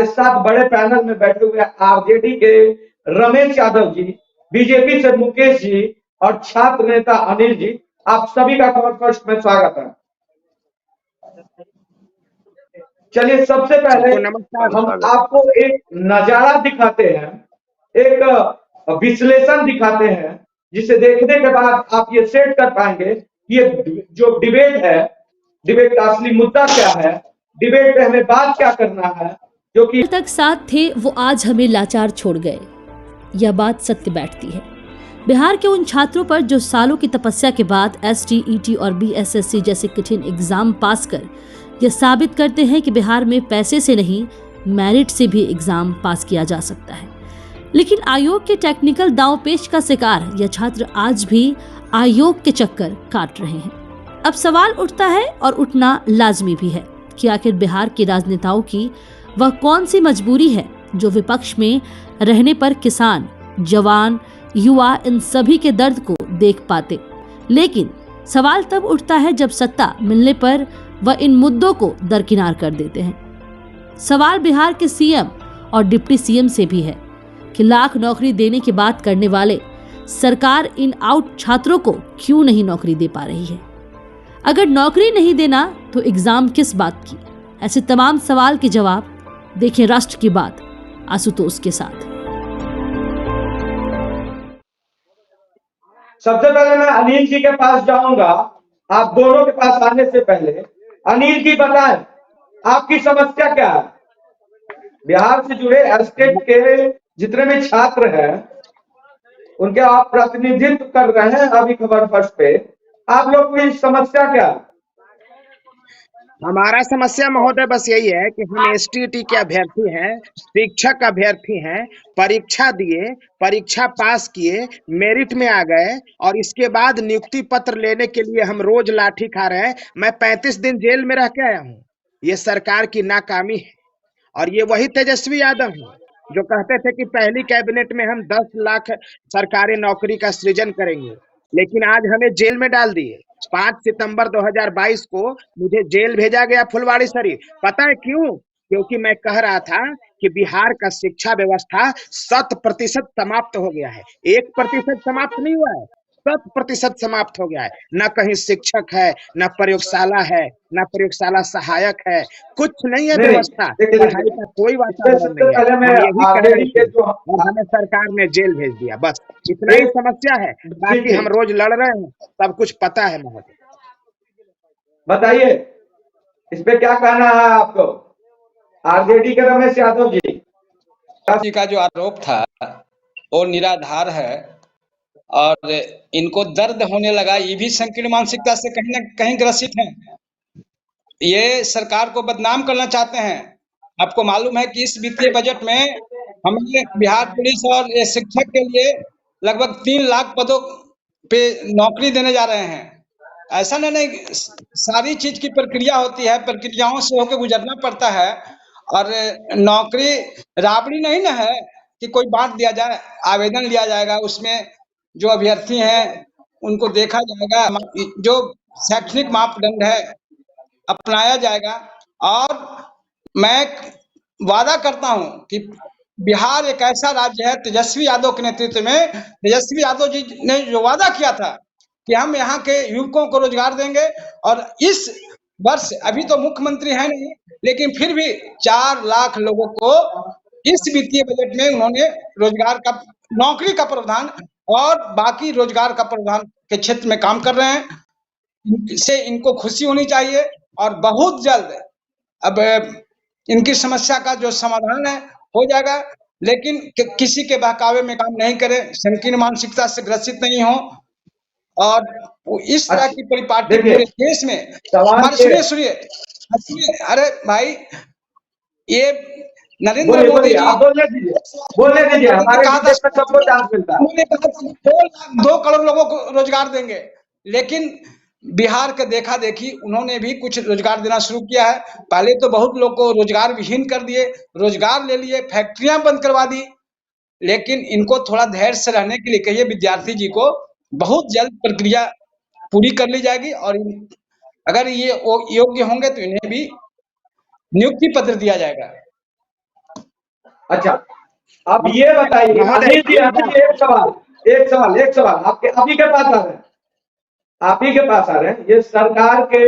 साथ बड़े पैनल में बैठे हुए आरजेडी के रमेश यादव जी, बीजेपी से मुकेश जी और छात्र नेता अनिल जी, आप सभी का खबर फर्स्ट में स्वागत है। चलिए सबसे पहले हम आपको एक नजारा दिखाते हैं, एक विश्लेषण दिखाते हैं, जिसे देखने के बाद आप ये सेट कर पाएंगे कि ये जो डिबेट है, डिबेट का असली मुद्दा क्या है, डिबेट में हमें बात क्या करना है, जो कि तक साथ थे वो आज हमें लाचार छोड़ गए। यह बात सत्य बैठती है। बिहार के उन छात्रों पर जो सालों की तपस्या के बाद STET और BSSC जैसे कठिन एग्जाम पास कर यह साबित करते हैं कि बिहार में पैसे से नहीं मेरिट से भी एग्जाम पास किया जा सकता है। लेकिन आयोग के टेक्निकल दांवपेच का शिकार यह छात्र आज भी आयोग के चक्कर काट रहे हैं। अब सवाल उठता है और उठना लाजमी भी है कि आखिर बिहार के राजनेताओं की वह कौन सी मजबूरी है जो विपक्ष में रहने पर किसान, जवान, युवा इन सभी के दर्द को देख पाते। लेकिन सवाल तब उठता है जब सत्ता मिलने पर वह इन मुद्दों को दरकिनार कर देते हैं। सवाल बिहार के CM और डिप्टी CM से भी है कि लाख नौकरी देने की बात करने वाले सरकार इन आउट छात्रों को क्यों नहीं नौकरी दे पा रही है। अगर नौकरी नहीं देना तो एग्जाम किस बात की। ऐसे तमाम सवाल के जवाब देखें राष्ट्र की बात आशुतोष के साथ। सबसे पहले मैं अनिल जी के पास जाऊंगा। आप दोनों के पास आने से पहले अनिल जी बताएं, आपकी समस्या क्या है? बिहार से जुड़े स्टेट के जितने भी छात्र हैं उनके आप प्रतिनिधित्व कर रहे हैं अभी खबर फर्स्ट पे। आप लोग की समस्या क्या है? हमारा समस्या महोदय बस यही है कि हम STET के अभ्यर्थी हैं, शिक्षक अभ्यर्थी हैं, परीक्षा दिए, परीक्षा पास किए, मेरिट में आ गए और इसके बाद नियुक्ति पत्र लेने के लिए हम रोज लाठी खा रहे हैं। मैं 35 दिन जेल में रह के आया हूँ। ये सरकार की नाकामी है। और ये वही तेजस्वी यादव है जो कहते थे कि पहली कैबिनेट में हम 10 लाख सरकारी नौकरी का सृजन करेंगे, लेकिन आज हमें जेल में डाल दिए। 5 सितंबर 2022 को मुझे जेल भेजा गया फुलवाड़ी शरीफ। पता है क्यों? क्योंकि मैं कह रहा था कि बिहार का शिक्षा व्यवस्था 100% समाप्त हो गया है। 1% समाप्त नहीं हुआ है, 100% समाप्त हो गया है। न कहीं शिक्षक है, न प्रयोगशाला है, न प्रयोगशाला सहायक है, कुछ नहीं है व्यवस्था। पढ़ाई का कोई वातावरण नहीं है। हम यही कह रहे थे और हमें सरकार ने जेल भेज दिया। बस इतना ही समस्या है, बाकी हम रोज लड़ रहे हैं, सब कुछ पता है महोदय। बताइए इस पे क्या कहना है आपको? आरजेडी के रमेश यादव जी का जो आरोप था वो निराधार है और इनको दर्द होने लगा। ये भी संकीर्ण मानसिकता से कहीं ना कहीं ग्रसित हैं। ये सरकार को बदनाम करना चाहते हैं। आपको मालूम है कि इस वित्तीय बजट में हमने बिहार पुलिस और शिक्षक के लिए लगभग 3 लाख पदों पे नौकरी देने जा रहे हैं। ऐसा नहीं, सारी चीज की प्रक्रिया होती है, प्रक्रियाओं से होकर गुजरना पड़ता है। और नौकरी राबड़ी नहीं ना है कि कोई बांट दिया जाए, आवेदन लिया जाएगा, उसमें जो अभ्यर्थी हैं उनको देखा जाएगा, जो शैक्षणिक मापदंड है अपनाया जाएगा। और मैं वादा करता हूं कि बिहार एक ऐसा राज्य है, तेजस्वी यादव के नेतृत्व में, तेजस्वी यादव जी ने जो वादा किया था कि हम यहाँ के युवकों को रोजगार देंगे, और इस वर्ष अभी तो मुख्यमंत्री है नहीं, लेकिन फिर भी 4 लाख लोगों को इस वित्तीय बजट में उन्होंने रोजगार का, नौकरी का प्रावधान और बाकी रोजगार का प्रावधान के क्षेत्र में काम कर रहे हैं। इससे इनको खुशी होनी चाहिए और बहुत जल्द अब इनकी समस्या का जो समाधान है हो जाएगा। लेकिन किसी के बहकावे में काम नहीं करें, संकीर्ण मानसिकता से ग्रसित नहीं हो और इस तरह की परिपाटी पूरे देश में। सुनिए, अरे भाई, ये नरेंद्र मोदी जी बोलने दीजिए, हमारे देश में सबको चांस मिलता है। उन्होंने कहा था 2 करोड़ लोगों को रोजगार देंगे, लेकिन बिहार के देखा देखी उन्होंने भी कुछ रोजगार देना शुरू किया है। पहले तो बहुत लोग को रोजगार विहीन कर दिए, रोजगार ले लिए, फैक्ट्रियां बंद करवा दी। लेकिन इनको थोड़ा धैर्य से रहने के लिए कहिए विद्यार्थी जी को, बहुत जल्द प्रक्रिया पूरी कर ली जाएगी और अगर ये योग्य होंगे तो इन्हें भी नियुक्ति पत्र दिया जाएगा। अच्छा, अब ये बताइए अनिल जी, एक सवाल आपके अभी के पास आ रहे हैं, आप ही के पास आ रहे हैं। ये सरकार के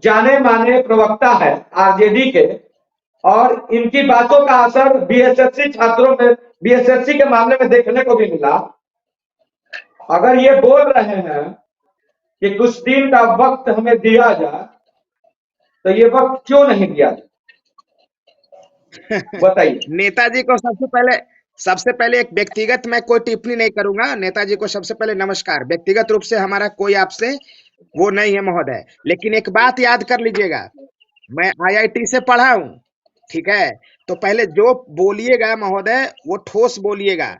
जाने माने प्रवक्ता है आरजेडी के, और इनकी बातों का असर बीएसएससी छात्रों में, बीएसएससी के मामले में देखने को भी मिला। अगर ये बोल रहे हैं कि कुछ दिन का वक्त हमें दिया जाए, तो ये वक्त क्यों नहीं दिया जाए, बताइए। नेताजी को सबसे पहले एक व्यक्तिगत मैं कोई टिप्पणी नहीं करूंगा। नेताजी को सबसे पहले नमस्कार। व्यक्तिगत रूप से हमारा कोई आपसे वो नहीं है महोदय, लेकिन एक बात याद कर लीजिएगा, मैं आईआईटी से पढ़ा हूं, ठीक है? तो पहले जो बोलिएगा महोदय वो ठोस बोलिएगा,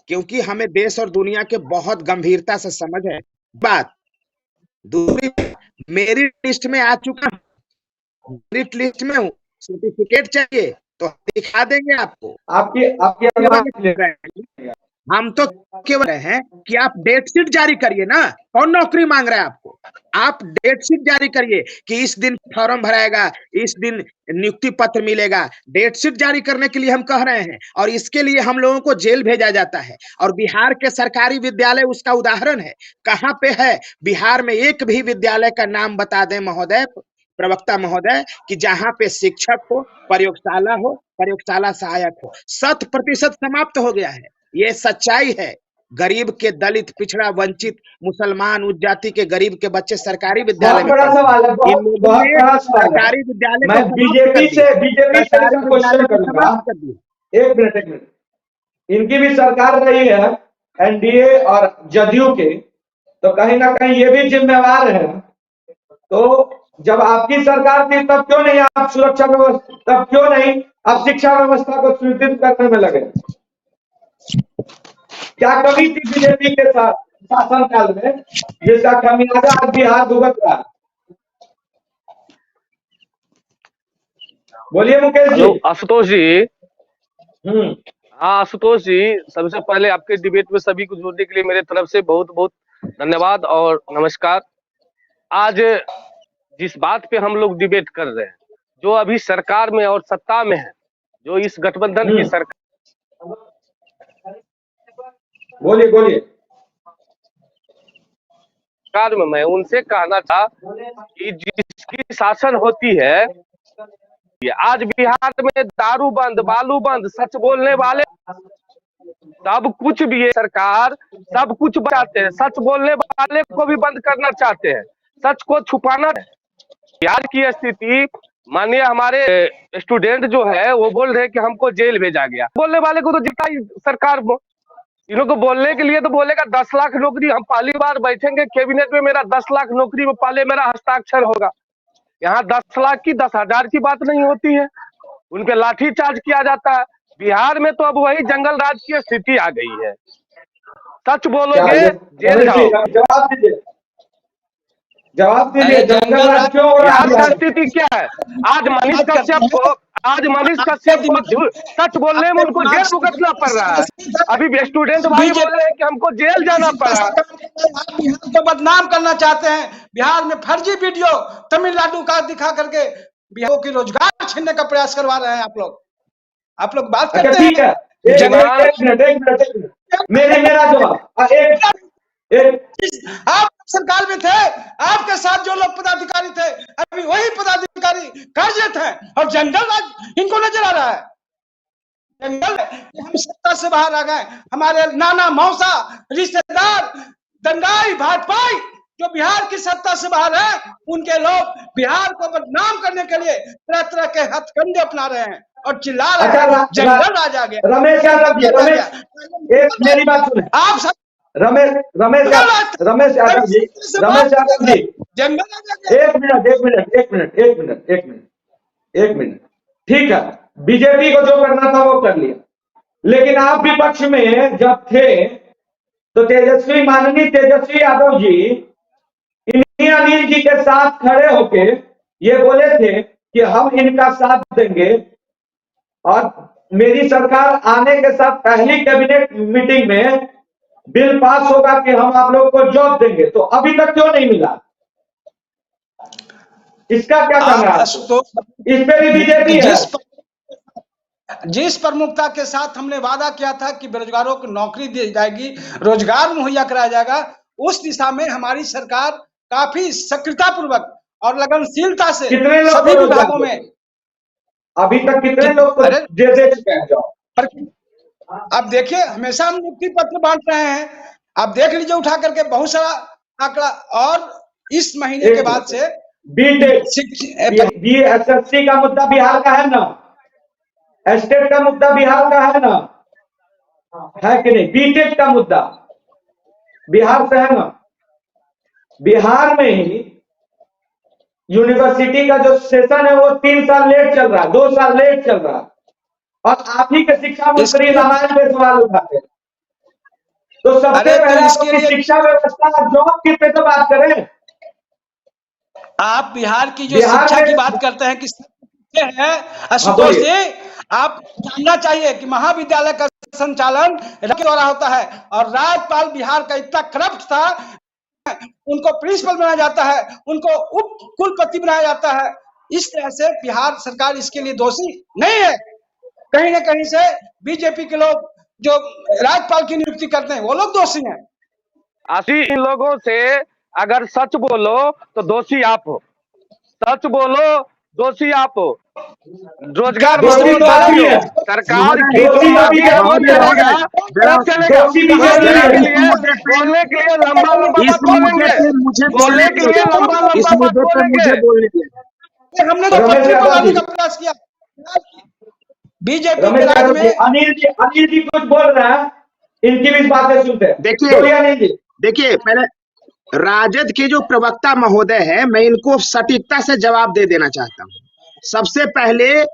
क्योंकि हमें देश और दुनिया के बहुत गंभीरता से समझ है। बात दूसरी, मेरिट लिस्ट में आ चुका हूं, मेरिट लिस्ट में हूं, सर्टिफिकेट चाहिए तो दिखा देंगे आपको। आपकी आवाज हम तो केवल रहे हैं कि आप डेट शीट जारी करिए ना। कौन नौकरी मांग रहा है आपको? आप डेट शीट जारी करिए कि इस दिन फॉर्म भराएगा, इस दिन नियुक्ति पत्र मिलेगा। डेट शीट जारी करने के लिए हम कह रहे हैं, और इसके लिए हम लोगों को जेल भेजा जाता है। और बिहार के सरकारी विद्यालय उसका उदाहरण है। कहाँ पे है बिहार में? एक भी विद्यालय का नाम बता दें महोदय, प्रवक्ता महोदय, कि जहाँ पे शिक्षक हो, प्रयोगशाला हो, प्रयोगशाला सहायक हो। 100% समाप्त हो गया है। ये सच्चाई है। गरीब के, दलित, पिछड़ा, वंचित, मुसलमान, उच्च जाति के गरीब के बच्चे सरकारी विद्यालय बहुत बड़ा सवाल है, बहुत बड़ा सवाल है। सरकारी विद्यालय मैं बीजेपी से क्वेश्चन करूंगा। एक मिनट, इनकी भी सरकार रही है एनडीए और जदयू के, तो कहीं ना कहीं ये भी जिम्मेवार है। तो जब आपकी सरकार थी तब क्यों नहीं आप सुरक्षा व्यवस्था, तब क्यों नहीं आप शिक्षा व्यवस्था को सुदृढ़ करने में लगे? क्या कमी थी बीजेपी के साथ शासनकाल में, जिसका खामियाजा आज बिहार भुगत रहा है? बोलिए मुकेश जी। हेलो आशुतोष जी। हम्म। आशुतोष जी, सबसे पहले आपके डिबेट में सभी को जुड़ने के लिए मेरे तरफ से बहुत बहुत धन्यवाद और नमस्कार। आज जिस बात पे हम लोग डिबेट कर रहे हैं, जो अभी सरकार में और सत्ता में है, जो इस गठबंधन की सरकार, बोलिए। सरकार में मैं उनसे कहना था कि जिसकी शासन होती है, आज बिहार में दारू बंद, बालू बंद, सच बोलने वाले सब कुछ भी है। सरकार सब कुछ चाहते हैं, सच बोलने वाले को भी बंद करना चाहते हैं, सच को छुपाना। बिहार की स्थिति, माननीय हमारे स्टूडेंट जो है वो बोल रहे हैं कि हमको जेल भेजा गया। बोलने वाले को तो जितना ही सरकार, इन लोग को बोलने के लिए तो बोलेगा 10 लाख नौकरी, हम पहली बार बैठेंगे कैबिनेट में, मेरा 10 लाख नौकरी में पहले मेरा हस्ताक्षर होगा। यहाँ 10 लाख की, 10,000 की बात नहीं होती है, उन पे लाठी चार्ज किया जाता है। बिहार में तो अब वही जंगल राज की स्थिति आ गई है। सच बोलोगे जेल जाओ। जवाब दीजिए, जंगल राज क्यों हो रहा है? बिहार की स्थिति क्या है? आज मनीष कश्यप को सच बोलने में उनको जेल भुगतना पड़ रहा है। अभी स्टूडेंट भाई बोल रहे हैं कि हमको जेल जाना पड़ा। बिहार को बदनाम करना चाहते हैं। बिहार में फर्जी वीडियो तमिलनाडु का दिखा करके बिहार की रोजगार छीनने का प्रयास करवा रहे हैं आप लोग बात करते हैं। ठीक है, एक मिनट, मेरा जवाब। आप सरकार में थे, आपके साथ जो लोग पदाधिकारी थे, अभी वही पदाधिकारी कार्यरत हैं, और जंगल राज इनको नजर आ रहा है। जंगल, हम सत्ता से बाहर आ गए, हमारे नाना मौसा रिश्तेदार दंगाई भाजपाई जो बिहार की सत्ता से बाहर है, उनके लोग बिहार को बदनाम करने के लिए तरह तरह के हथकंडे अपना रहे हैं और चिल्ला रहे हैं जंगल राज आ गया। रमेश यादव जी, मेरी बात सुने। आप सब रमेश यादव जी, एक मिनट, ठीक है, बीजेपी को जो करना था वो कर लिया, लेकिन आप विपक्ष में जब थे तो माननीय तेजस्वी यादव जी इन्हीं अनिल जी के साथ खड़े होके ये बोले थे कि हम इनका साथ देंगे, और मेरी सरकार आने के साथ पहली कैबिनेट मीटिंग में बिल पास होगा कि हम आप लोग को जॉब देंगे। तो अभी तक क्यों नहीं मिला? इसका क्या कहना है? इस पे भी बीजेपी है। जिस प्रमुखता के साथ हमने वादा किया था कि बेरोजगारों को नौकरी दी जाएगी, रोजगार मुहैया कराया जाएगा, उस दिशा में हमारी सरकार काफी सक्रियता पूर्वक और लगनशीलता से कितने लोग सभी को विभागों रोजगार में अभी तक कितने लोग को अरे दे चुके हैं जॉब? अब देखिए, हमेशा हम नियुक्ति पत्र बांट रहे हैं। आप देख लीजिए उठा करके बहुत सारा आंकड़ा, और इस महीने के बाद से बीएसएससी का मुद्दा बिहार का है ना, स्टेट का मुद्दा बिहार का है ना, है कि नहीं? बीटेक का मुद्दा बिहार से है ना। बिहार में ही यूनिवर्सिटी का जो सेशन है वो 3 साल लेट चल रहा है, 2 साल लेट चल रहा है, और आप ही के शिक्षा मंत्री रामायण पे सवाल उठाते हैं। तो सबसे पहले इसके लिए शिक्षा व्यवस्था जॉब की पे तो बात करें। आप बिहार की जो शिक्षा की बात करते हैं कि है आशुतोष जी, आप जानना चाहिए कि महाविद्यालय का संचालन राज्य द्वारा होता है, और राज्यपाल बिहार का इतना करप्ट था, उनको प्रिंसिपल बनाया जाता है, उनको उप कुलपति बनाया जाता है। इस तरह से बिहार सरकार इसके लिए दोषी नहीं है। कहीं ना कहीं से बीजेपी के लोग जो राज्यपाल की नियुक्ति करते हैं वो लोग दोषी हैं। इन लोगों से अगर सच बोलो तो दोषी आप हो, सच बोलो दोषी आप हो। रोजगार सरकार की बोलने के लिए लंबा बात बोलेंगे, बोलने के लिए लंबा बात बोलेंगे। हमने तो पटरी पर लाने का प्रयास किया। बीजेपी के राज में अनिल जी कुछ बोल रहे हैं, इनकी भी बातें सुनते हैं। देखिए पहले राजद के जो प्रवक्ता महोदय है, मैं इनको सटीकता से जवाब दे देना चाहता हूँ। सबसे पहले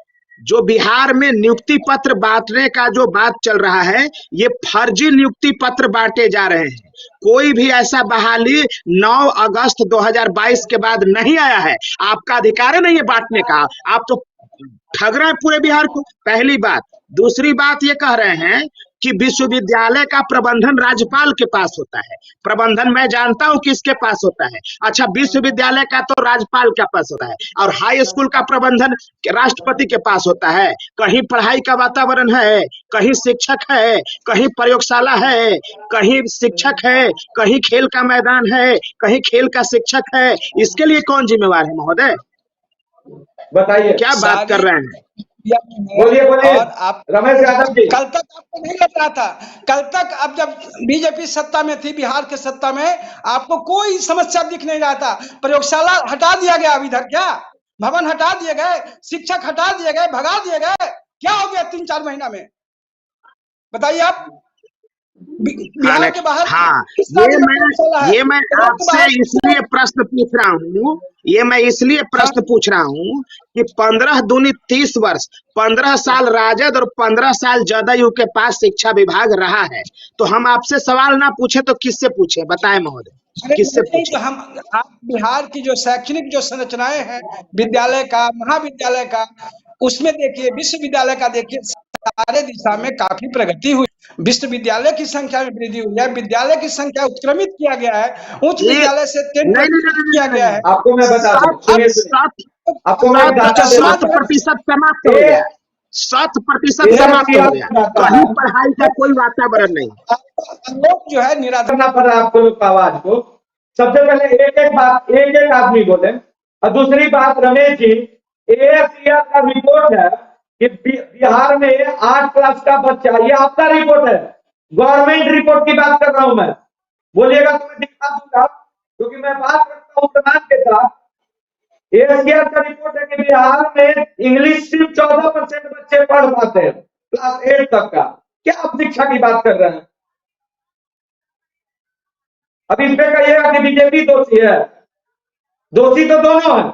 जो बिहार में नियुक्ति पत्र बांटने का जो बात चल रहा है, ये फर्जी नियुक्ति पत्र बांटे जा रहे हैं। कोई भी ऐसा बहाली 9 अगस्त 2022 के बाद नहीं आया है। आपका अधिकार नहीं है बांटने का, आप तो ठग रहे हैं पूरे बिहार को, पहली बात। दूसरी बात ये कह रहे हैं कि विश्वविद्यालय का प्रबंधन राज्यपाल के पास होता है। प्रबंधन मैं जानता हूं किसके पास होता है। अच्छा, विश्वविद्यालय का तो राज्यपाल के पास होता है, और हाई स्कूल का प्रबंधन राष्ट्रपति के पास होता है। कहीं पढ़ाई का वातावरण है, कहीं शिक्षक है, कहीं प्रयोगशाला है, कहीं शिक्षक है, कहीं खेल का मैदान है, कहीं खेल का शिक्षक है। इसके लिए कौन जिम्मेवार है महोदय? बताइए, क्या बात कर रहे हैं? बोलिए। और आप रमेश यादव जी, कल तक आपको नहीं लग रहा था, कल तक अब जब बीजेपी सत्ता में थी, बिहार के सत्ता में, आपको कोई समस्या दिख नहीं रहा था। प्रयोगशाला हटा दिया गया, अब इधर क्या भवन हटा दिए गए, शिक्षक हटा दिए गए, भगा दिए गए, क्या हो गया 3-4 महीना में? बताइए आप। बिहार के बाहर ये मैं आपसे इसलिए प्रश्न पूछ रहा हूँ, पूछ रहा हूँ कि 15 दूनी 30 वर्ष, 15 साल राजद और 15 साल जदयू के पास शिक्षा विभाग रहा है, तो हम आपसे सवाल ना पूछे तो किससे पूछे? बताएं महोदय, किससे पूछे? हम आप बिहार की जो शैक्षणिक जो संरचनाएं हैं, विद्यालय का, महाविद्यालय का, उसमें देखिए, विश्वविद्यालय का देखिए, सारे दिशा में काफी प्रगति हुई। विश्वविद्यालय की संख्या में वृद्धि हुई है, विद्यालय की संख्या उत्क्रमित किया गया है, उच्च विद्यालय से 10% किया गया है। आपको मैं बता दूं, आपको मैं 7% समाप्त हो गया, 7% समाप्त हो गया। कहीं पढ़ाई का कोई वातावरण नहीं। लोग जो है निराश करना पड़ रहा है आपको लोग आवाज को। सबसे पहले एक आदमी बोले, और दूसरी बात, रमेश जी, एएसआईआर का रिपोर्ट है कि बिहार में 8 क्लास का बच्चा, ये आपका रिपोर्ट है, गवर्नमेंट रिपोर्ट की बात कर रहा हूं मैं। बोलिएगा तो मैं दिखा दूंगा, क्योंकि मैं बात करता हूं प्रमाण के साथ। एएसआईआर का रिपोर्ट है कि बिहार में इंग्लिश सिर्फ 14% बच्चे पढ़ पाते हैं, क्लास 8 तक का। क्या आप शिक्षा की बात कर रहे हैं? अब इस पे कहिएगा कि बीजेपी दोषी है, दोषी तो दोनों है।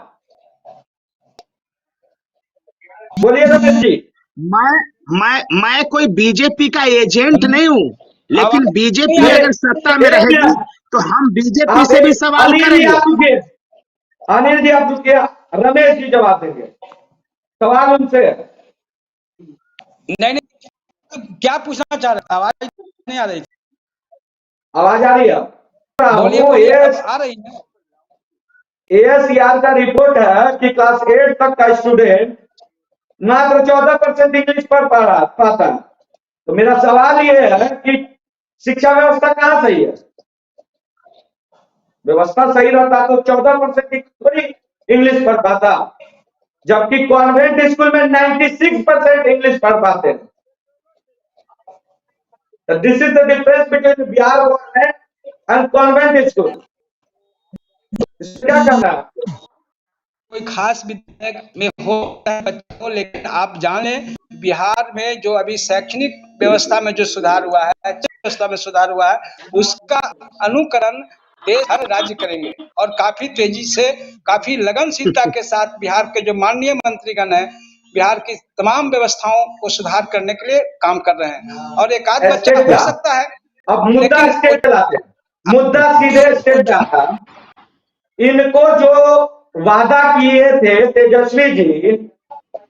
बोलिए रमेश जी। मैं कोई बीजेपी का एजेंट नहीं हूँ, लेकिन बीजेपी अगर सत्ता में रहेगी तो हम बीजेपी से भी सवाल करेंगे। अनिल जी आप रुकिए, रमेश जी जवाब देंगे, सवाल उनसे। नहीं, क्या पूछना चाह रहे? आवाज नहीं आ रही। आवाज आ रही है? बोलिए, आ रही है। एएसआईआर का रिपोर्ट है कि क्लास 8 तक का स्टूडेंट मात्र 14% इंग्लिश पढ़ पाता है। तो मेरा सवाल ये है कि शिक्षा व्यवस्था कहाँ सही है? व्यवस्था सही रहता तो 14% थोड़ी इंग्लिश पढ़ पाता, जबकि कॉन्वेंट स्कूल में 96% इंग्लिश पढ़ पाते हैं। This is the difference between Bihar government and convent school. क्या करना है? कोई खास विद्यालय में होता है बच्चों को, लेकिन आप जाने बिहार में जो अभी शैक्षणिक व्यवस्था में जो सुधार हुआ है, व्यवस्था में सुधार हुआ है, उसका अनुकरण देश हर राज्य करेंगे और काफी तेजी से, काफी लगनशीलता के साथ बिहार के जो माननीय मंत्रीगण है, बिहार की तमाम व्यवस्थाओं को सुधार करने के लिए काम कर रहे हैं। और एक आध बच्चा हो सकता है। अब मुद्दा स्टेट चलाते हैं, मुद्दा सीधे स्टेट जाता। इनको जो वादा किए थे तेजस्वी जी,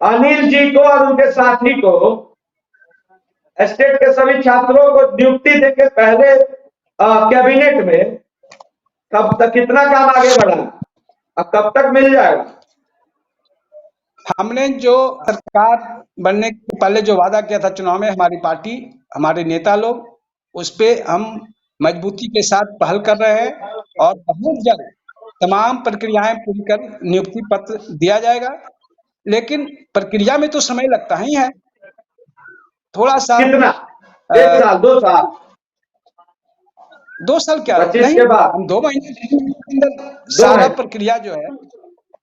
अनिल जी को और उनके साथी को, स्टेट के सभी छात्रों को नियुक्ति देके पहले कैबिनेट में, कब तक कितना काम आगे बढ़ा, अब कब तक मिल जाएगा? हमने जो सरकार बनने के पहले जो वादा किया था चुनाव में, हमारी पार्टी, हमारे नेता लोग, उस पे हम मजबूती के साथ पहल कर रहे हैं और बहुत जल्द तमाम प्रक्रियाएं पूरी कर नियुक्ति पत्र दिया जाएगा। लेकिन प्रक्रिया में तो समय लगता ही है, थोड़ा सा। कितना? 1 साल, 2 साल? 2 साल क्या, 25 के बाद हम 2 महीने के अंदर सारा प्रक्रिया जो है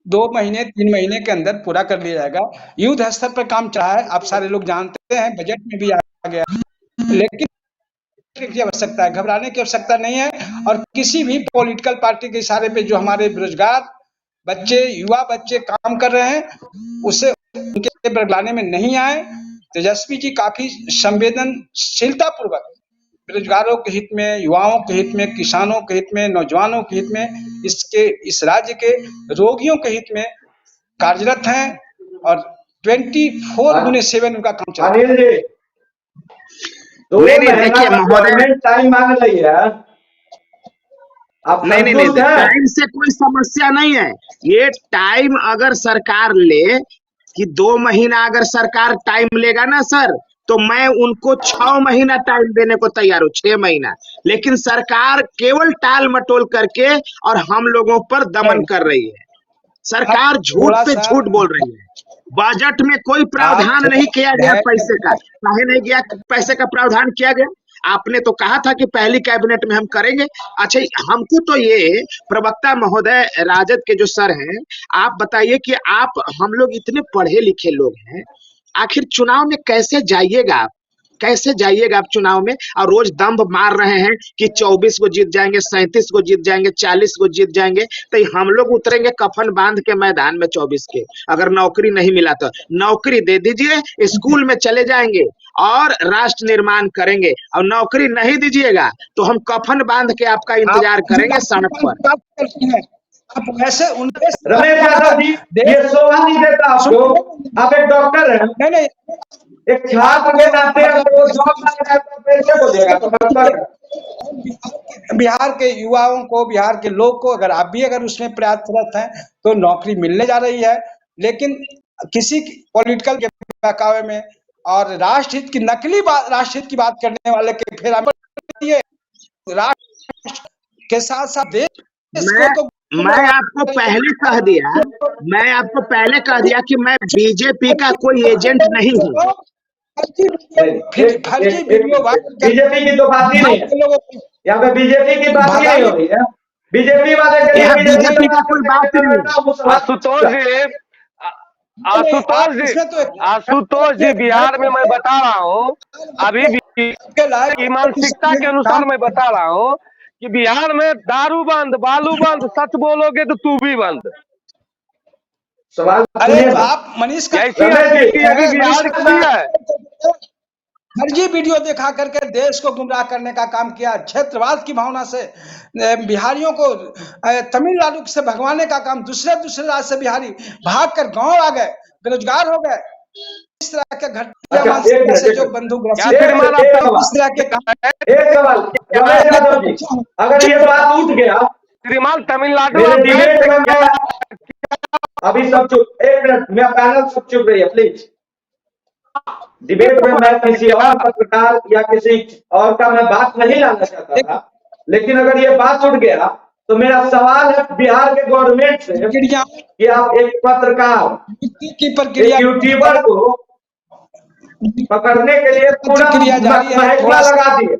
2 महीने 3 महीने के अंदर पूरा कर लिया जाएगा। युद्ध स्तर पर काम चला है, आप सारे लोग जानते हैं, बजट में भी आ गया, लेकिन की आवश्यकता है, घबराने की आवश्यकता नहीं है। और किसी भी पॉलिटिकल पार्टी के इशारे पे जो हमारे बेरोजगार बच्चे, युवा बच्चे काम कर रहे हैं, उसे उनके बरगलाने में नहीं आए। तेजस्वी जी काफी संवेदनशीलता पूर्वक बेरोजगारों के हित में, युवाओं के हित में, किसानों के हित में, नौजवानों के हित में, इस राज्य के रोगियों के हित में कार्यरत हैं और 24/7 उनका काम चल रहा है। अनिल जी, नहीं देखिए महोदय, टाइम मांग रही है, आप नहीं टाइम से कोई समस्या नहीं है। ये टाइम अगर सरकार ले कि 2 महीना अगर सरकार टाइम लेगा ना सर, तो मैं उनको 6 महीना टाइम देने को तैयार हूँ, 6 महीना। लेकिन सरकार केवल टाल मटोल करके और हम लोगों पर दमन कर रही है। सरकार झूठ पे झूठ बोल रही है। बजट में कोई प्रावधान नहीं किया गया पैसे का, काहे नहीं गया पैसे का प्रावधान किया गया? आपने तो कहा था कि पहली कैबिनेट में हम करेंगे। अच्छा, हमको तो ये प्रवक्ता महोदय राजद के जो सर हैं, आप बताइए कि आप, हम लोग इतने पढ़े लिखे लोग हैं, आखिर चुनाव में कैसे जाइएगा आप? कैसे जाइएगा आप चुनाव में? और रोज दंभ मार रहे हैं कि 24 को जीत जाएंगे, 37 को जीत जाएंगे, 40 को जीत जाएंगे। तो हम लोग उतरेंगे कफन बांध के मैदान में 24 के। अगर नौकरी नहीं मिला तो नौकरी दे दीजिए, स्कूल में चले जाएंगे और राष्ट्र निर्माण करेंगे। और नौकरी नहीं दीजिएगा तो हम कफन बांध के आपका इंतजार करेंगे सड़क पर। आप वैसे रमेश यादव जी, ये शोभा नहीं देता आपको? आप एक डॉक्टर हैं, नहीं, एक छात्र के नाते वो जॉब मांगता है तो पैसे बोलेगा तो मतलब बिहार के युवाओं को, बिहार के लोग को, अगर आप भी अगर उसमें प्रयासरत हैं तो नौकरी मिलने जा रही है। लेकिन किसी पॉलिटिकल के बहकावे में और राष्ट्रहित की नकली राष्ट्रहित की बात करने वाले के फेरा में राष्ट्र के साथ साथ देश को तो मैं आपको पहले कह दिया, मैं आपको पहले कह दिया कि मैं बीजेपी का कोई एजेंट नहीं हूँ। बीजेपी की तो बात ही नहीं है, यहाँ पे बीजेपी की बात ही नहीं हो रही है। बीजेपी वाले बीजेपी का कोई बात नहीं। आशुतोष जी, बिहार में मैं बता रहा हूँ, अभी भी मानसिकता के अनुसार मैं बता रहा हूँ कि बिहार में दारू बंद, बालू बंद, सच बोलोगे तो तू भी बंद। सवाल अरे आप मनीष का फर्जी वीडियो दिखा करके देश को गुमराह करने का काम किया, क्षेत्रवाद की भावना से बिहारियों को तमिलनाडु से भगवाने का काम, दूसरे राज्य से बिहारी भाग कर गाँव आ गए, बेरोजगार हो गए। इस तरह के घटना से जो बंधु अगर ये बात उठ गया, श्रीमान तमिलनाडु अभी सब चुप, 1 मिनट, मैं पैनल सब चुप रही है प्लीज। डिबेट में मैं किसी और पत्रकार या किसी और का मैं बात नहीं लाना चाहता था, लेकिन अगर ये बात उठ गया तो मेरा सवाल है बिहार के गवर्नमेंट से प्रक्रिया कि आप एक पत्रकार, की प्रक्रिया एक यूट्यूबर को पकड़ने के लिए पूरा प्रक्रिया जारी है। महकमा लगा दिए।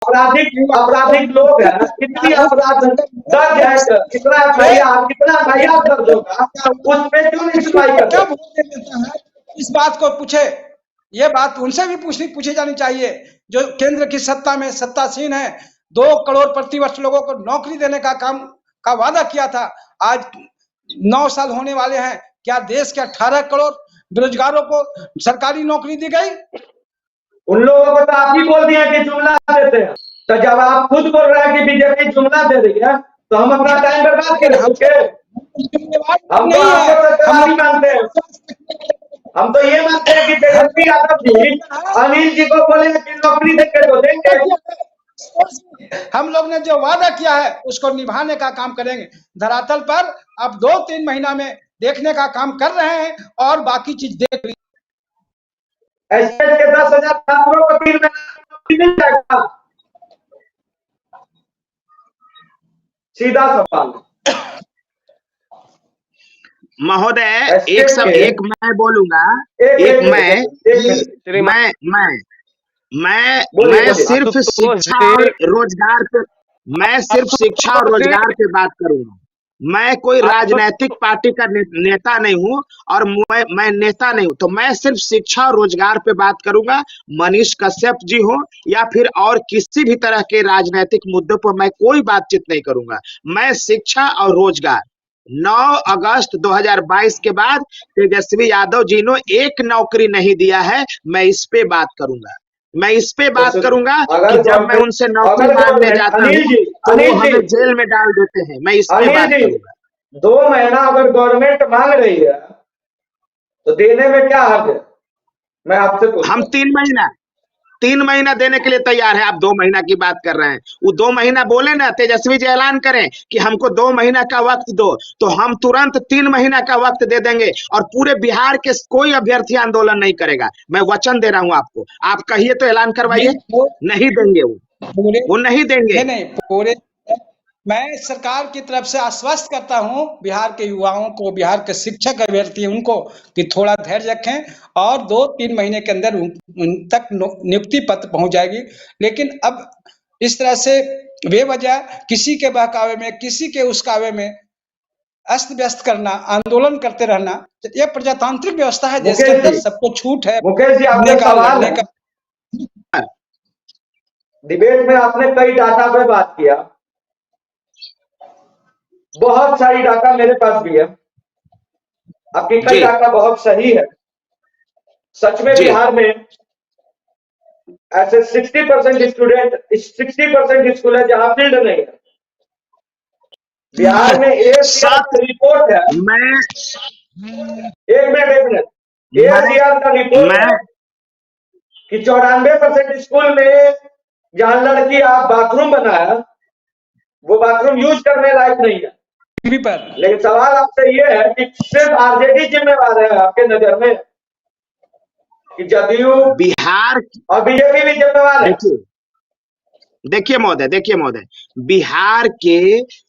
आपराधिक लोग हैं, कितनी अपराध दर्ज है, कितना एफआईआर दर्ज होगा, उस पे क्यों नहीं सुनवाई करते? क्या बोलते रहता है, इस बात को पूछे, ये बात उनसे भी पूछी जानी चाहिए जो केंद्र की सत्ता में सत्तासीन है। 2 करोड़ प्रतिवर्ष लोगों को नौकरी देने का काम का वादा किया था, आज 9 साल होने वाले हैं। क्या देश के 18 करोड़ बेरोजगारों को सरकारी नौकरी दी गई? उन लोगों को तो आप ही बोल दिया कि जुमला देते हैं। तो जब आप खुद बोल रहे हैं कि बीजेपी जुमला दे रही है तो हम अपना टाइम बर्बाद करें? हम तो आपको सरकारी मानते हैं। हम तो ये मानते हैं कि तेजस्वी यादव जी अनिल जी को बोले कि नौकरी देंगे तो देंगे। हम लोग ने जो वादा किया है उसको निभाने का काम करेंगे। धरातल पर अब 2-3 महीना में देखने का काम कर रहे हैं और बाकी चीज देख ली। एसटेट के 10,000 छात्रों को 3 महीना मिल जाएगा? सीधा सवाल। महोदय एक मैं बोलूंगा, मैं सिर्फ शिक्षा और रोजगार पे, मैं सिर्फ शिक्षा और रोजगार पे बात करूंगा। मैं कोई राजनीतिक पार्टी का नेता नहीं हूं और मैं नेता नहीं हूं, तो मैं सिर्फ शिक्षा और रोजगार पे बात करूंगा। मनीष कश्यप जी हो या फिर और किसी भी तरह के राजनीतिक मुद्दों पर मैं कोई बातचीत नहीं करूंगा। मैं शिक्षा और रोजगार 9 अगस्त 2022 के बाद तेजस्वी यादव जी ने एक नौकरी नहीं दिया है, मैं इस पे बात करूंगा। मैं इस पे बात करूंगा कि जब मैं उनसे नौकरी मांगने जाता हूँ तो वो हमें जेल में डाल देते हैं। मैं इस पे बात करूंगा। 2 महीना अगर गवर्नमेंट मांग रही है तो देने में क्या हर्ज है? मैं आपसे पूछता हूं। हम 3 महीना देने के लिए तैयार है। आप 2 महीना की बात कर रहे हैं। वो 2 महीना बोले ना, तेजस्वी जी ऐलान करें कि हमको 2 महीना का वक्त दो, तो हम तुरंत 3 महीना का वक्त दे देंगे और पूरे बिहार के कोई अभ्यर्थी आंदोलन नहीं करेगा। मैं वचन दे रहा हूं आपको। आप कहिए तो ऐलान करवाइए। नहीं देंगे, वो नहीं देंगे। नहीं, पूरे मैं सरकार की तरफ से आश्वस्त करता हूं बिहार के युवाओं को, बिहार के शिक्षक अभ्यर्थी उनको कि थोड़ा धैर्य रखें और 2-3 महीने के अंदर उन तक नियुक्ति पत्र पहुंच जाएगी। लेकिन अब इस तरह से बेवजह किसी के बहकावे में, किसी के उसकावे में अस्त व्यस्त करना, आंदोलन करते रहना, यह प्रजातांत्रिक व्यवस्था है देश के अंदर। सबको छूट है। मुकेश जी, आपने सवाल है। डिबेट में आपने कई डाटा पे बात किया, बहुत सारी डाटा मेरे पास भी है। आपकी कई डाटा बहुत सही है। सच में बिहार में ऐसे 60% स्टूडेंट, 60% स्कूल है जहां फील्ड नहीं है। बिहार में एक रिपोर्ट है, एक मिनट एशिया का रिपोर्ट है कि 94% स्कूल में जहां लड़की आप बाथरूम बनाया वो बाथरूम यूज करने लायक नहीं है। लेकिन सवाल आपसे ये है कि सिर्फ आरजेडी जिम्मेवार है आपके नजर में कि जदयू बिहार और बीजेपी भी जिम्मेवार है? देखिए महोदय, बिहार के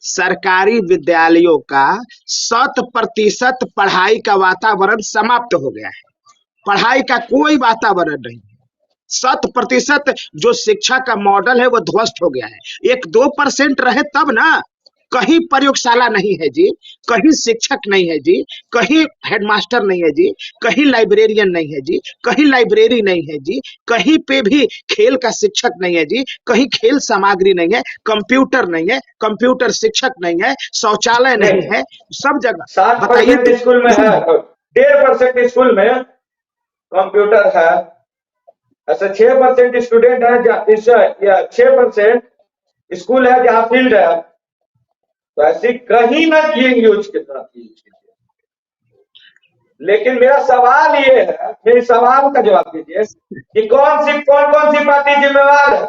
सरकारी विद्यालयों का 100% पढ़ाई का वातावरण समाप्त हो गया है। पढ़ाई का कोई वातावरण नहीं। 100% जो शिक्षा का मॉडल है वो ध्वस्त हो गया है। 1-2% रहे तब ना। कहीं प्रयोगशाला नहीं है जी, कहीं शिक्षक नहीं है जी, कहीं हेडमास्टर नहीं है जी, कहीं लाइब्रेरियन नहीं है जी, कहीं लाइब्रेरी नहीं है जी, कहीं पे भी खेल का शिक्षक नहीं है जी, कहीं खेल सामग्री नहीं है, कंप्यूटर नहीं है, कंप्यूटर शिक्षक नहीं है, शौचालय नहीं है, सब जगह। 60% स्कूल में है, 1.5% स्कूल में कंप्यूटर है। ऐसे 6% स्टूडेंट है, 6% स्कूल है जहाँ फील्ड है। तो ऐसी कहीं ना यूज की तरफ यूज कीजिए। लेकिन मेरा सवाल ये है, मेरे सवाल का जवाब दीजिए कि कौन सी पार्टी जिम्मेवार है?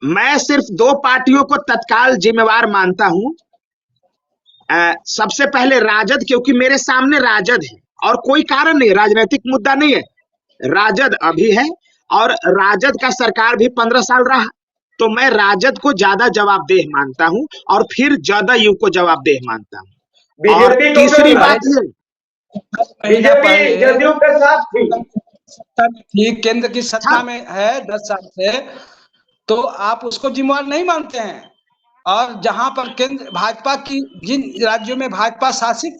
मैं सिर्फ 2 पार्टियों को तत्काल जिम्मेवार मानता हूं। सबसे पहले राजद, क्योंकि मेरे सामने राजद है। और कोई कारण नहीं, राजनीतिक मुद्दा नहीं है। राजद अभी है और राजद का सरकार भी 15 साल रहा, तो मैं राजद को ज्यादा जवाबदेह मानता हूं और फिर जदयू को जवाबदेह मानता हूं। और बीजेपी को तीसरी क्यों बात ये, बीजेपी जदयू के साथ थी, थी, केंद्र की सत्ता में है 10 साल से, तो आप उसको जिम्मेवार नहीं मानते हैं। और जहां पर केंद्र भाजपा की, जिन राज्यों में भाजपा शासित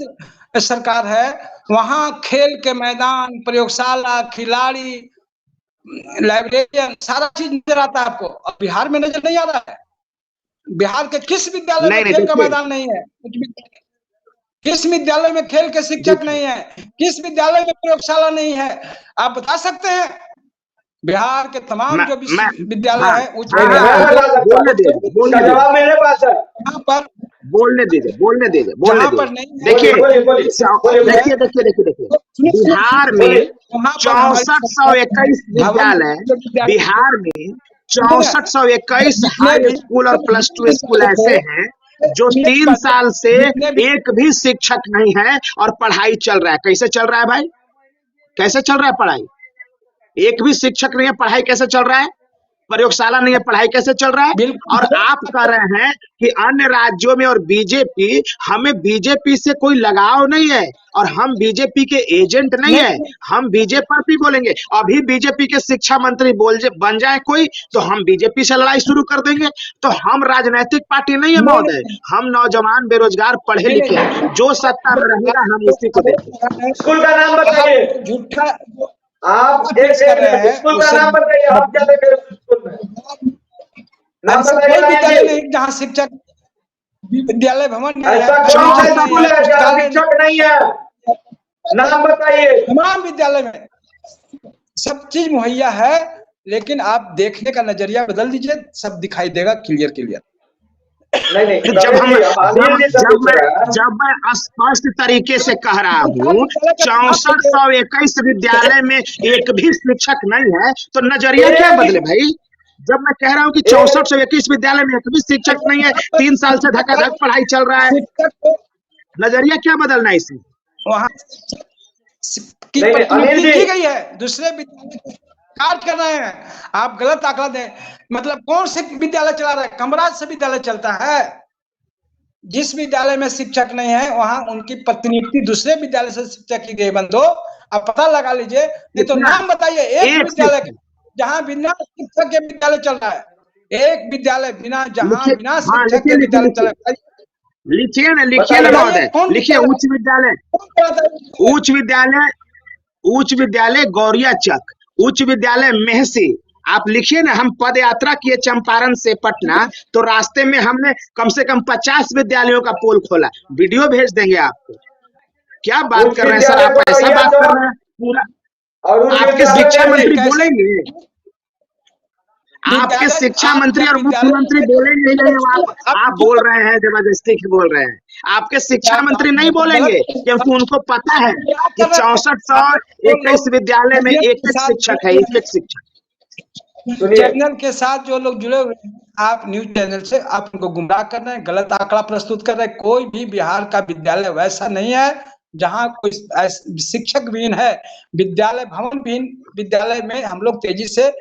सरकार है, वहां खेल के मैदान, प्रयोगशाला, खिलाड़ी, लाइब्रेरियन, सारा चीज नजर आता है आपको, और बिहार में नजर नहीं आ रहा है। बिहार के किस विद्यालय में खेल का मैदान नहीं है? किस विद्यालय में खेल के शिक्षक नहीं है? किस विद्यालय में प्रयोगशाला नहीं है? आप बता सकते हैं? बिहार के तमाम जो विद्यालय है उच्च उसका जवाब मेरे पास है। यहाँ पर बोलने दीजिए, बोलने दीजिए, बोलने दीजिए। देखिए बिहार में 6421 विद्यालय, बिहार में 6421 हाई स्कूल और +2 स्कूल ऐसे हैं जो 3 साल से एक भी शिक्षक नहीं है और पढ़ाई चल रहा है। कैसे चल रहा है भाई? कैसे चल रहा है पढ़ाई? एक भी शिक्षक नहीं है, पढ़ाई कैसे चल रहा है? प्रयोगशाला नहीं है, पढ़ाई कैसे चल रहा है? और आप कह रहे हैं कि अन्य राज्यों में और बीजेपी, हमें बीजेपी से कोई लगाव नहीं है और हम बीजेपी के एजेंट नहीं है, हम बीजेपी पर भी बोलेंगे। अभी बीजेपी के शिक्षा मंत्री बन जाए कोई तो हम बीजेपी से लड़ाई शुरू कर देंगे। तो हम राजनीतिक पार्टी नहीं है महोदय, हम नौजवान बेरोजगार पढ़े लिखे हैं, जो सत्ता में रहेगा हम उसी को देंगे। स्कूल का नाम बताइए, झूठा आप स्कूल का नाम बताइए, आप क्या देख रहे हो स्कूल में? नाम बताइए। विद्यालय नहीं जहाँ शिक्षक, विद्यालय भवन ऐसा कौन सा स्कूल है जहाँ शिक्षक नहीं है? नाम बताइए। तमाम विद्यालय में सब चीज मुहैया है, लेकिन आप देखने का नजरिया बदल दीजिए, सब दिखाई देगा क्लियर क्लियर। नहीं, जब मैं स्पष्ट तरीके से कह रहा हूँ 6421 विद्यालय में एक भी शिक्षक नहीं है, तो नजरिया क्या बदले भाई? जब मैं कह रहा हूँ कि 6421 विद्यालय में एक भी शिक्षक नहीं है, 3 साल से धक्का-धक पढ़ाई चल रहा है, नजरिया क्या बदलना है इसमें? वहाँ की प्रतिनियुक्ति की गई है, दूसरे विद्यालय काट कर रहे हैं। आप गलत आंकड़ा दें, मतलब कौन से विद्यालय चला रहा है? कमराज से विद्यालय चलता है। जिस विद्यालय में शिक्षक नहीं है वहां उनकी प्रतिनियुक्ति दूसरे विद्यालय से शिक्षक की गई। बंधु आप पता लगा लीजिए, नहीं तो नाम बताइए एक विद्यालय जहां बिना शिक्षक के विद्यालय चल रहा है, एक विद्यालय बिना शिक्षक के विद्यालय चल रहा है। लिखिए ना महोदय, लिखिए उच्च विद्यालय गौरिया चक, उच्च विद्यालय मेहसी। आप लिखिए ना, हम पद यात्रा किए चंपारण से पटना, तो रास्ते में हमने कम से कम 50 विद्यालयों का पोल खोला, वीडियो भेज देंगे आपको। क्या बात कर रहे हैं सर, आप ऐसा बात कर रहे हैं पूरा? आपके शिक्षा मंत्री बोलेंगे, आपके शिक्षा मंत्री और मुख्यमंत्री बोलेंगे नहीं, आप बोल रहे हैं, जबरदस्ती की बोल रहे हैं। आपके शिक्षा मंत्री नहीं बोलेंगे क्योंकि उनको पता है कि 6421 विद्यालय में एक शिक्षक है, एक शिक्षक। चैनल के साथ जो लोग जुड़े हुए हैं, आप न्यूज चैनल से आप उनको गुमराह कर रहे हैं, गलत आंकड़ा प्रस्तुत कर रहे हैं। कोई भी बिहार का विद्यालय वैसा नहीं है जहां कोई शिक्षक विहीन है। विद्यालय भवन विहीन विद्यालय में हम लोग तेजी से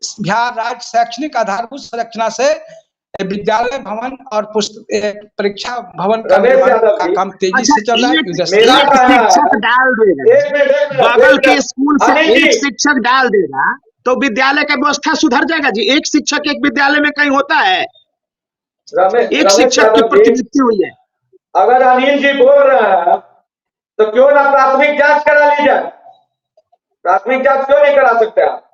बिहार राज्य शैक्षणिक आधारभूत संरचना से विद्यालय भवन और परीक्षा भवन का काम तेजी से चल रहा है। शिक्षक डाल देगा, बगल के स्कूल से एक शिक्षक डाल देगा तो विद्यालय का व्यवस्था सुधर जाएगा जी। एक शिक्षक एक विद्यालय में कहीं होता है? एक शिक्षक की प्रतिनियुक्ति हुई है। अगर अनिल जी बोल रहे हैं तो क्यों ना प्राथमिक जांच करा ली जाए? प्राथमिक जांच क्यों नहीं करा सकते आप?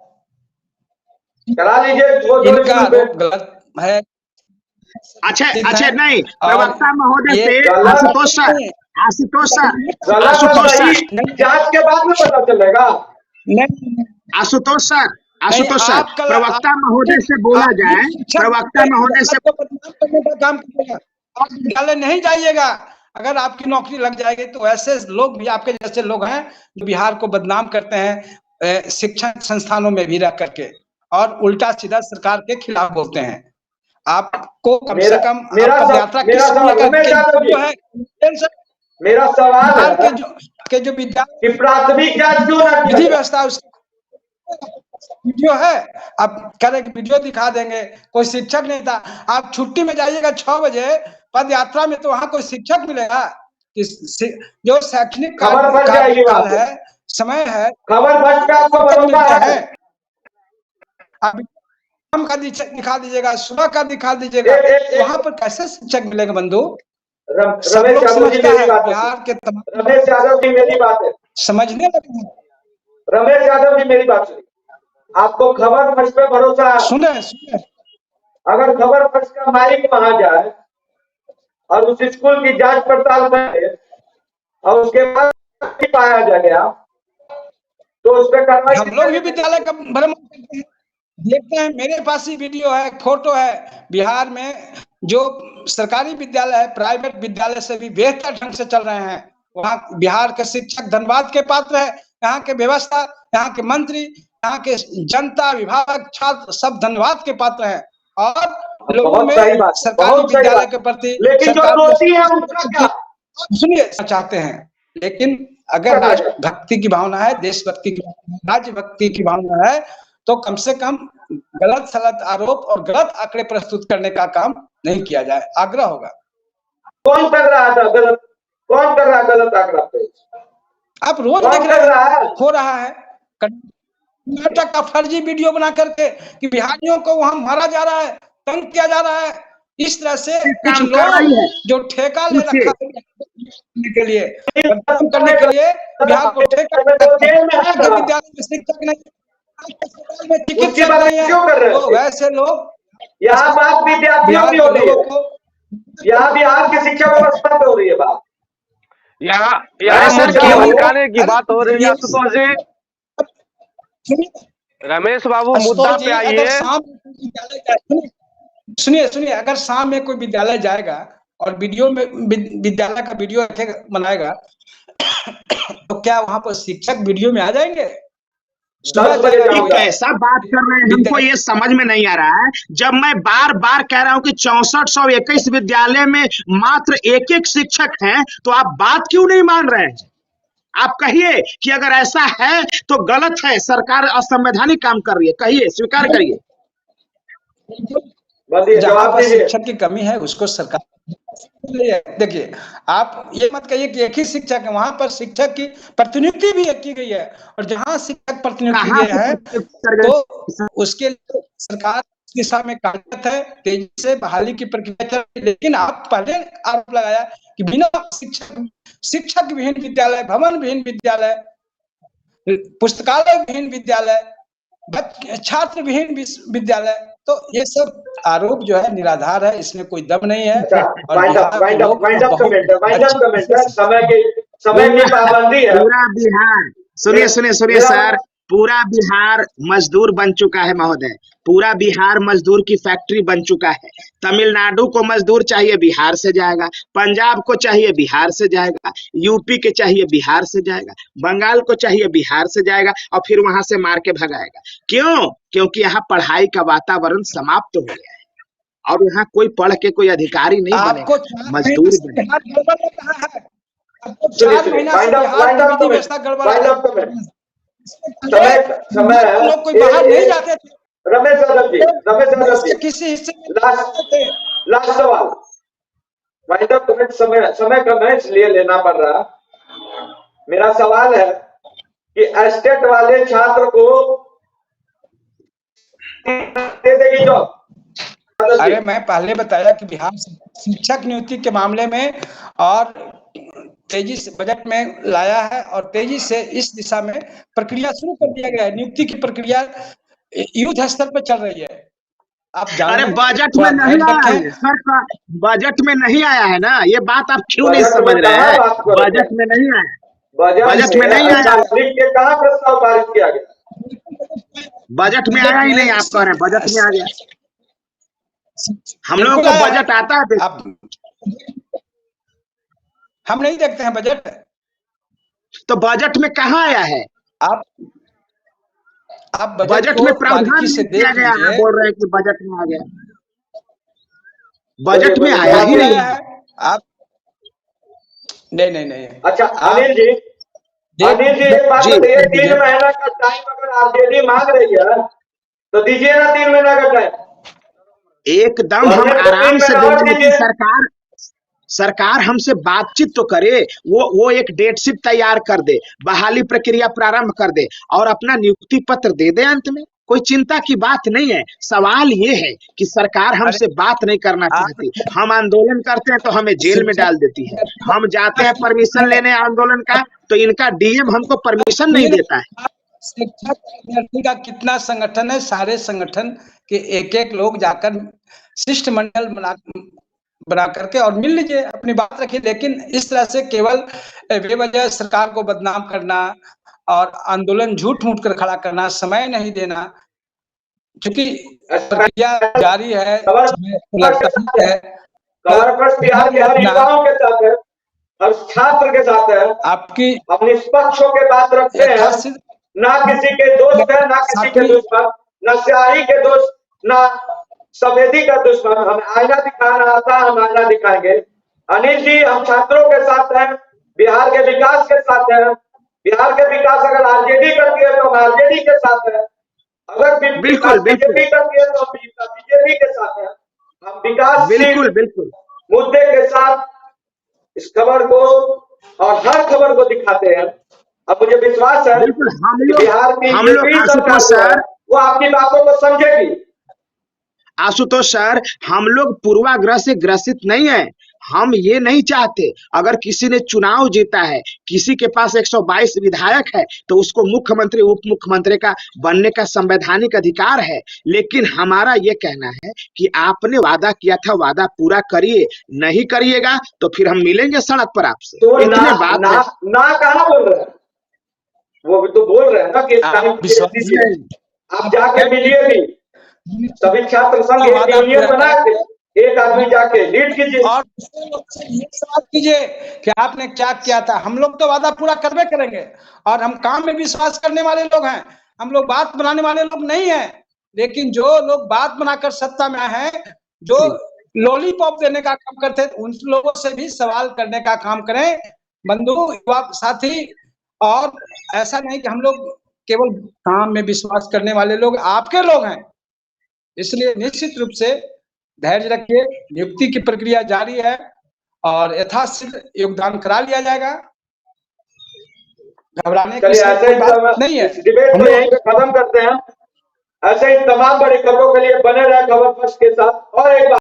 करा लीजिए। इनका आरोप गलत है। अच्छा नहीं, प्रवक्ता महोदय से आशुतोष सर जांच के बाद में पता चलेगा। आशुतोष सर प्रवक्ता महोदय से बोला जाए, प्रवक्ता महोदय से काम करेगा। आप विद्यालय नहीं जाइएगा, अगर आपकी नौकरी लग जाएगी तो ऐसे लोग भी आपके जैसे लोग हैं जो बिहार को बदनाम करते हैं शिक्षण संस्थानों में भी रह करके, और उल्टा सीधा सरकार के खिलाफ बोलते हैं। आपको कम से कम यात्रा किस मेरा सवाल बिहार है के जो विद्यालय कि प्राथमिक जांच क्यों ना किया विधि जाए? व्यवस्था उसकी वीडियो है। आप कह रहे कि वीडियो दिखा देंगे, कोई शिक्षक नहीं था। आप छुट्टी में जाइएगा 6 बजे पद यात्रा में, तो वहां कोई शिक्षक मिलेगा? जो शैक्षणिक खबर फट जाएगी वहां काल पे। है, समय है, खबर फट पे आपको शिक्षक भरोसा मिलते है? हैं। आप शाम का दिखा दीजिएगा, सुबह का दिखा दीजिएगा, एक वहां पर कैसे शिक्षक मिलेगा बंधु? सब रमेश लोग यादव जी समझता मेरी है बात है। बिहार के तमाम रमेश यादव जी मेरी बात है। समझने लगे हैं। रमेश यादव जी मेरी बात सुनिए। आपको खबर फर्श पे भरोसा है? सुने अगर खबर फर्श का मालिक वहां जाए और उस स्कूल की जांच पड़ताल करे और उसके बाद नहीं पाया जा गया, तो उस पर कार्रवाई हम लोग भी विद्यालय का भ्रमण करते हैं, देखते हैं। मेरे पास ही वीडियो है, फोटो है। बिहार में जो सरकारी विद्यालय है, प्राइवेट विद्यालय से भी बेहतर ढंग से चल रहे हैं। वहाँ बिहार के शिक्षक धन्यवाद के पात्र है। यहाँ के व्यवस्था, यहाँ के मंत्री, यहाँ के जनता, विभाग, छात्र सब धन्यवाद के पात्र हैं। और लोगों बहुत में सही बात है, सरकारी बहुत सही विद्यालय बात के है। प्रति, लेकिन जो सरकारी दोषी है उनका क्या? सुनिए चाहते हैं, लेकिन अगर राष्ट्रभक्ति की भावना है, देशभक्ति की भावना है, राज्यभक्ति की भावना है, तो कम से कम गलत सलत आरोप और गलत आंकड़े प्रस्तुत करने का काम नहीं किया जाए, आग्रह होगा। कौन कर रहा था गलत? कौन कर रहा है गलत आंकड़ा पेश? आप रोज कौन देख कर रहे रहा है? हैं, हो रहा है। कर्नाटक का फर्जी वीडियो बना करके कि बिहारियों को वहां मारा जा रहा है, तंग किया जा रहा है। इस तरह से कुछ काम कर रही लोग है। जो ठेका ले पूछिए। रखा है के लिए, बदनाम करने के लिए बिहार को ठेका तो जेल में है ना? विद्यालय में शिक्षक नहीं, अस्पताल में उसकी चिकित्सक बात नहीं है, क्यों कर रहे तो थे? वैसे लोग यहाँ बात विद्यार्थियों बिहार की हो के रही लोगों है। को यहाँ बिहार की शिक्षा व्यवस्था पे हो रही है बात। यहाँ मैं यहाँ सर, पूछ रहा क्यों? मुद्दा हूँ, मिटाने की अरे बात हो रही है आशुतोष जी। सुनिए, रमेश बाबू मुद्दा आशुतोष पे जी, अगर आइए। शाम में कोई विद्यालय सुनिए, अगर शाम में कोई विद्यालय जाएगा और वीडियो में विद्यालय का वीडियो बनाएगा, तो क्या वहां पर शिक्षक वीडियो में आ जाएंगे? 10 बजे ये जाऊंगा। कैसा बात कर रहे हैं, हमको ये समझ में नहीं आ रहा है। जब मैं बार बार कह रहा हूं कि 6421 विद्यालय में मात्र एक एक शिक्षक हैं, तो आप बात क्यों नहीं मान रहे हैं? आप कहिए कि अगर ऐसा है तो गलत है, सरकार असंवैधानिक काम कर रही है, कहिए, स्वीकार करिए। बस ये जहां जवाब पर दीजिए। शिक्षक की कमी है उसको सरकार, देखिए, आप ये मत कहिए कि एक ही शिक्षक है। वहां पर शिक्षक की प्रतिनियुक्ति भी एक की गई है, और जहां शिक्षक प्रतिनियुक्ति कहाँ गए से हैं, कर गए? तो उसके लिए सरकार इस दिशा में कार्यरत है, तेजी से बहाली की प्रक्रिया चल रही है। लेकिन आप पहले आरोप लगाया कि बिना शिक्षक विहीन विद्यालय, भवन विहीन विद्यालय, पुस्तकालय विहीन विद्यालय, छात्र विहीन विद्यालय, तो ये सब आरोप जो है निराधार है, इसमें कोई दम नहीं है। अच्छा, और वाइंड अप कमेंट है। समय की पाबंदी है। पूरा बिहार, सुनिए सर, पूरा बिहार मजदूर बन चुका है महोदय। पूरा बिहार मजदूर की फैक्ट्री बन चुका है। तमिलनाडु को मजदूर चाहिए, बिहार से जाएगा। पंजाब को चाहिए, बिहार से जाएगा। यूपी के चाहिए, बिहार से जाएगा। बंगाल को चाहिए, बिहार से जाएगा, और फिर वहां से मार के भगाएगा। क्यों? क्योंकि यहाँ पढ़ाई का वातावरण समाप्त हो गया है, और यहाँ कोई पढ़ के कोई अधिकारी नहीं आपको बनेगा, मजदूर बनेगा। लोग कोई बाहर नहीं जाते थे, रमेश यादव जी, किसी हिस्से में लास्ट सवाल। वाइंड अप कमेंट, समय कमेंट्स लिए लेना पड़ रहा। मेरा सवाल है कि एस्टेट वाले छात्र को दे देगी जॉब? अरे मैं पहले बताया कि बिहार शिक्षक नियुक्ति के मामले में और तेजी से बजट में लाया है, और तेजी से इस दिशा में प्रक्रिया शुरू कर दिया गया है। नियुक्ति की प्रक्रिया युद्ध स्तर पर चल रही है। आप अरे बजट में नहीं आया है सर, का बजट में नहीं आया है ना, ये बात आप क्यों नहीं समझ रहे हैं? बजट में नहीं आया, बजट में नहीं आया, कहाँ प्रस्ताव पारित किया गया? बजट में आया ही नहीं। आप कह रहे हैं बजट में आ गया। हम लोगों को बजट आता है, आप हम नहीं देखते हैं बजट, तो बजट में कहाँ आया है? आप बजट में प्रावधान से किया गया है, लीजिए। बोल रहे हैं कि बजट में आ गया, बजट में आया ही नहीं है। आप नहीं नहीं नहीं। अच्छा आप अनिल जी, अनिल जी एक बात जी बताइए, 3 महीना का टाइम अगर आरजेडी मांग रही है तो दीजिए ना 3 महीना का टाइम। एकदम हम गवर्नमेंट को 3 आराम से महीना और देंगे, लेकिन दीजिए। सरकार हमसे बातचीत तो करे, वो एक डेट शीट तैयार कर दे, बहाली प्रक्रिया प्रारंभ कर दे और अपना नियुक्ति पत्र दे दे अंत में। कोई चिंता की बात नहीं है। सवाल ये है कि सरकार हमसे बात नहीं करना आप चाहती। हम आंदोलन करते हैं तो हमें जेल में डाल देती है। हम जाते हैं परमिशन लेने आंदोलन का तो इनका डीएम हमको परमिशन नहीं देता है। शिक्षक अभ्यर्थी का कितना संगठन है, सारे संगठन के एक एक लोग जाकर शिष्टमंडल बना करके और मिल लीजिए, अपनी बात रखिए। लेकिन इस तरह से केवल बेवजह सरकार को बदनाम करना और आंदोलन झूठ मूठ कर खड़ा करना, समय नहीं देना, क्योंकि प्रक्रिया जारी है, लगता ही है। गवर्नमेंट बिहार के हर युवाओं के साथ है, हर छात्र के साथ है। आपकी हम निष्पक्ष होकर बात रखते हैं, यथास्थित ना किसी के दोस्त है, ना किसी के दुश्मन, ना स्याही के दोस्त, ना सफेदी का दुश्मन। हमें आईना दिखाना आता है, हम आईना दिखाएंगे। अनिल जी, हम छात्रों के साथ हैं, बिहार के विकास के साथ हैं। बिहार के विकास अगर आरजेडी करती है तो हम आरजेडी के साथ हैं, अगर बिल्कुल बिल्कुल बीजेपी करती है तो हम बीजेपी के साथ हैं। हम विकासशील बिल्कुल बिल्कुल मुद्दे के साथ इस खबर को और हर खबर को दिखाते हैं। अब मुझे विश्वास है बिल्कुल कि बिहार की हम ये लोग भी सरकार आशुतोष जो है सर, वो आपकी बातों को समझेगी। आशुतोष सर, हम लोग पूर्वाग्रह से ग्रसित नहीं है। हम ये नहीं चाहते, अगर किसी ने चुनाव जीता है, किसी के पास 122 विधायक है, तो उसको मुख्यमंत्री उप मुख्यमंत्री का बनने का संवैधानिक अधिकार है। लेकिन हमारा ये कहना है कि आपने वादा किया था, वादा पूरा करिए। नहीं करिएगा तो फिर हम मिलेंगे सड़क पर आपसे। तो इतने बात है। ना कहाँ बोल रहे हैं, वो भी तो बोल रहे हैं ना कि टाइम दीजिए, आप जाके मिलिए भी। सभी छात्र संघ एक यूनियन बना के एक आदमी जाके लीड कीजिए और ये सवाल कीजिए कि आपने क्या किया था। हम लोग तो वादा पूरा करबे करेंगे और हम काम में विश्वास करने वाले लोग हैं, हम लोग बात बनाने वाले लोग नहीं हैं। लेकिन जो लोग बात बनाकर सत्ता में आए हैं, जो लॉलीपॉप देने का काम करते हैं, उन लोगों से भी सवाल करने का काम करें बंधु युवा साथी। और ऐसा नहीं कि हम लोग केवल काम में विश्वास करने वाले लोग आपके लोग हैं। इसलिए निश्चित रूप से धैर्य रखिए, नियुक्ति की प्रक्रिया जारी है और यथाशीघ्र योगदान करा लिया जाएगा। घबराने की कोई बात नहीं है। डिबेट को यहीं पे खत्म करते हैं। ऐसे ही तमाम बड़ी खबरों के लिए बने रहे खबर फर्स्ट के साथ। और एक बात